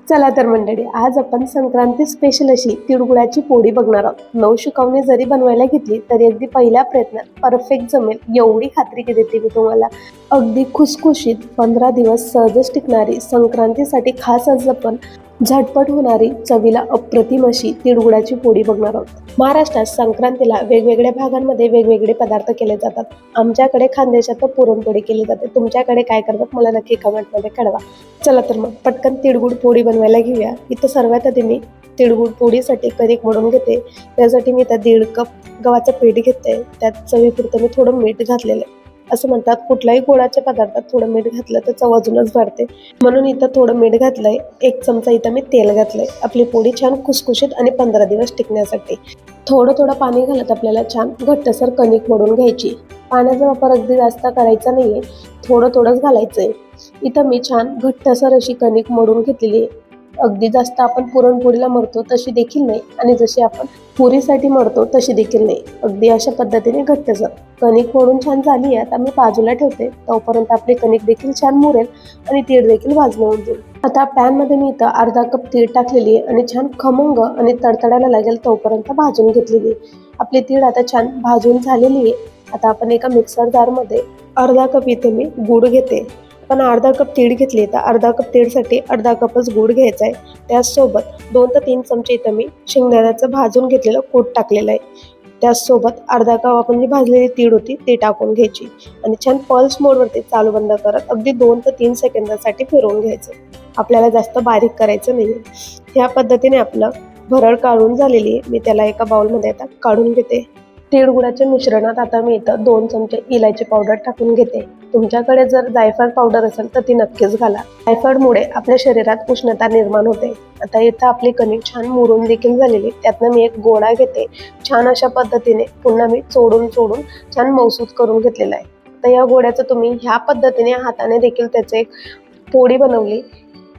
चला तर मंडळी, आज आपण संक्रांती स्पेशल अशी तिळगुळाची पोळी बघणार आहोत. 9 शुकावणी जरी बनवायला घेतली तरी अगदी पहिल्या प्रयत्नात परफेक्ट जमेल एवढी खात्री देते मी तुम्हाला. अगदी खुसखुशीत 15 दिवस सहजच टिकणारी, संक्रांतीसाठी खास आज आपण झटपट होणारी, चवीला अप्रतिम अशी तिळगुळाची पोळी बघणार आहोत. महाराष्ट्रात संक्रांतीला वेगवेगळ्या भागांमध्ये वेगवेगळे पदार्थ केले जातात. आमच्याकडे खानदेशात पुरणपोळी केली जाते. तुमच्याकडे काय करतात मला नक्की कमेंटमध्ये कळवा. चला तर मग पटकन तिळगुळ पोळी बनवायला घेऊया. इथं सर्वात आधी मी तिळगुळ पोळीसाठी कणिक मळून घेते. त्यासाठी मी इथं 1.5 कप गव्हाचं पीठ घेते. त्यात चवीपुरतं मी थोडं मीठ घातलेलं आहे. असं म्हणतात कुठल्याही गोडाच्या पदार्थात थोडं मीठ घातलं तर चव अजूनच वाढते, म्हणून इथं थोडं मीठ घातलंय. 1 चमचा इथं मी तेल घातलंय. आपली पोळी छान खुसखुशीत आणि 15 दिवस टिकण्यासाठी थोडं थोडं पाणी घालत आपल्याला छान घट्टसर कणिक मळून घ्यायची. पाण्याचा वापर अगदी जास्त करायचा नाहीये, थोडं थोडंच घालायचंय. इथं मी छान घट्टसर अशी कणिक मळून घेतलेली आहे. अगदी जास्त आपण पुरणपोळीला मळतो तशी देखील नाही आणि जशी आपण पुरीसाठी मळतो तशी देखील नाही. अगदी अशा पद्धतीने घट्टसर कणिक मळून छान झाली आहे. आता मी बाजूला ठेवते, तोपर्यंत आपली कणिक देखील छान मुरेल आणि तीळ देखील भाजून होऊन जाईल. आता पॅनमध्ये मी इथं अर्धा कप तीळ टाकलेली आहे आणि छान खमंग आणि तडतडायला लागेल तोपर्यंत भाजून घेतलेली आहे. आपली तीळ आता छान भाजून झालेली आहे. आता आपण एका मिक्सर जारमध्ये अर्धा कप इथे मी गूळ घेते. पण अर्धा कप तीळ घेतली तर अर्धा कप तीळसाठी अर्धा कपच गूळ घ्यायचा आहे. त्याचसोबत 2 ते 3 चमचे इथं मी शेंगदाण्याचं भाजून घेतलेलं कूट टाकलेलं आहे. त्याचसोबत अर्धा कप आपण जी भाजलेली तीळ होती ती टाकून घ्यायची आणि छान पल्स मोडवरती चालू बंद करत अगदी 2 ते 3 सेकंदासाठी फिरवून घ्यायचं. आपल्याला जास्त बारीक करायचं नाही. ह्या पद्धतीने आपलं भरड काढून झालेली आहे. मी त्याला एका बाउलमध्ये आता काढून घेते. तिळगुळाच्या मिश्रणात आता मी इथं 2 चमचे इलायची पावडर टाकून घेते. तुमच्याकडे जर जायफळ पावडर असेल तर ती नक्कीच घाला. जायफळमुळे आपल्या शरीरात उष्णता निर्माण होते. आता इथं आपली कणिक छान मुरून देखील झालेली. त्यातनं मी एक गोळा घेते. छान अशा पद्धतीने पुन्हा मी चोडून छान मौसूद करून घेतलेला आहे. तर या गोळ्याचं तुम्ही ह्या पद्धतीने हाताने देखील त्याचे एक पोळी बनवली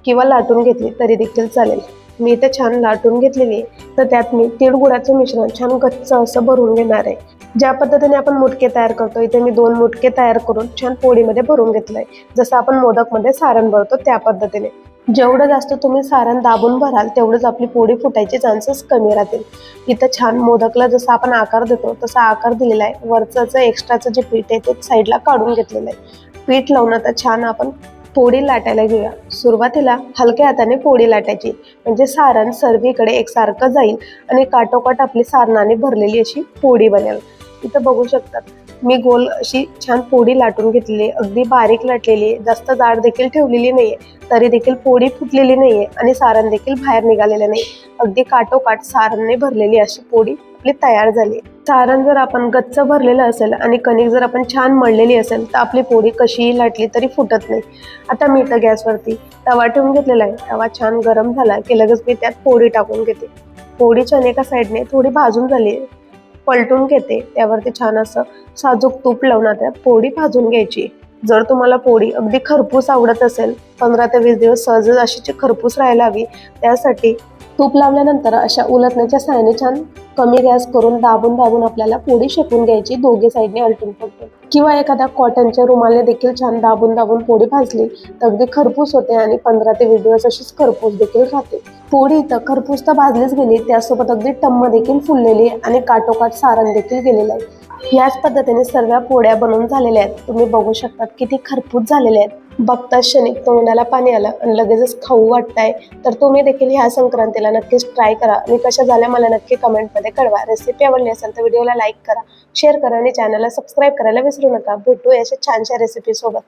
किंवा लाटून घेतली तरी देखील चालेल. मी इथे छान लाटून घेतलेली आहे. तर त्यात मी तिळगुळाचं मिश्रण छान गच्च असं भरून घेणार आहे. ज्या पद्धतीने आपण मुटके तयार करतो, इथे मी 2 मुटके तयार करून छान पोळीमध्ये भरून घेतलंय. जसं आपण मोदकमध्ये सारण भरतो त्या पद्धतीने. जेवढं जास्त तुम्ही सारण दाबून भराल तेवढंच आपली पोळी फुटायचे चान्सेस कमी राहतील. इथं छान मोदकला जसा आपण आकार देतो तसा आकार दिलेला आहे. वरचं एक्स्ट्राचं जे पीठ आहे ते साईडला काढून घेतलेलं आहे. पीठ लावून आता छान आपण पोळी लाटायला घेऊया. सुरुवातीला हलक्या हाताने पोळी लाटायची, म्हणजे सारण सर्वीकडे एकसारखं जाईल आणि काटोकाट आपली सारणाने भरलेली अशी पोळी बनेल. इथं बघू शकतात मी गोल अशी छान पोळी लाटून घेतलेली आहे. अगदी बारीक लाटलेली आहे, जास्त जाड देखील ठेवलेली नाहीये. तरी देखील पोळी फुटलेली नाहीये आणि सारण देखील बाहेर निघालेलं नाही. अगदी काटोकाट सारणने भरलेली अशी पोळी आपली तयार झाली. सारण जर आपण गच्च भरलेलं असेल आणि कणिक जर आपण छान मळलेली असेल तर आपली पोळी कशीही लाटली तरी फुटत नाही. आता मी इथं गॅसवरती तवा ठेवून घेतलेला आहे. तवा छान गरम झाला की लगेच मी त्यात पोळी टाकून घेते. पोळी छान एका साईडने थोडी भाजून झाली पलटून घेते. त्यावरती छान असं साजूक तूप लावून आता पोळी भाजून घ्यायची. जर तुम्हाला पोळी अगदी खरपूस आवडत असेल, 15 ते 20 दिवस सहज अशी खरपूस राहायला हवी, त्यासाठी तूप लावल्यानंतर अशा उलटण्याच्या साहाय्याने छान कमी गॅस करून दाबून आपल्याला पोळी शेकून घ्यायची, दोघे साईडने अलटून पलटून. किंवा एखाद्या कॉटनच्या रुमालने देखील छान दाबून पोळी भाजली तर अगदी खरपूस होते आणि 15 ते 20 दिवस अशीच खरपूस देखील राहते. पोळी इथं खरपूस तर भाजलीच गेली, त्यासोबत अगदी टम्म देखील फुललेली आणि काटोकाट सारण देखील गेलेलं आहे. याच पद्धतीने सर्व पोळ्या बनवून झालेल्या आहेत. तुम्ही बघू शकता किती खरपूस झालेल्या आहेत. बघताच क्षणिक तोंडाला पाणी आलं आणि लगेचच खाऊ वाटतंय. तर तुम्ही देखील ह्या संक्रांतीला नक्कीच ट्राय करा आणि कशा झाल्या मला नक्की कमेंटमध्ये कळवा. रेसिपी आवडली असेल तर व्हिडिओला लाईक करा, शेअर करा आणि चॅनलला सबस्क्राईब करायला विसरू नका. भेटू अशा छानशा रेसिपी सोबत.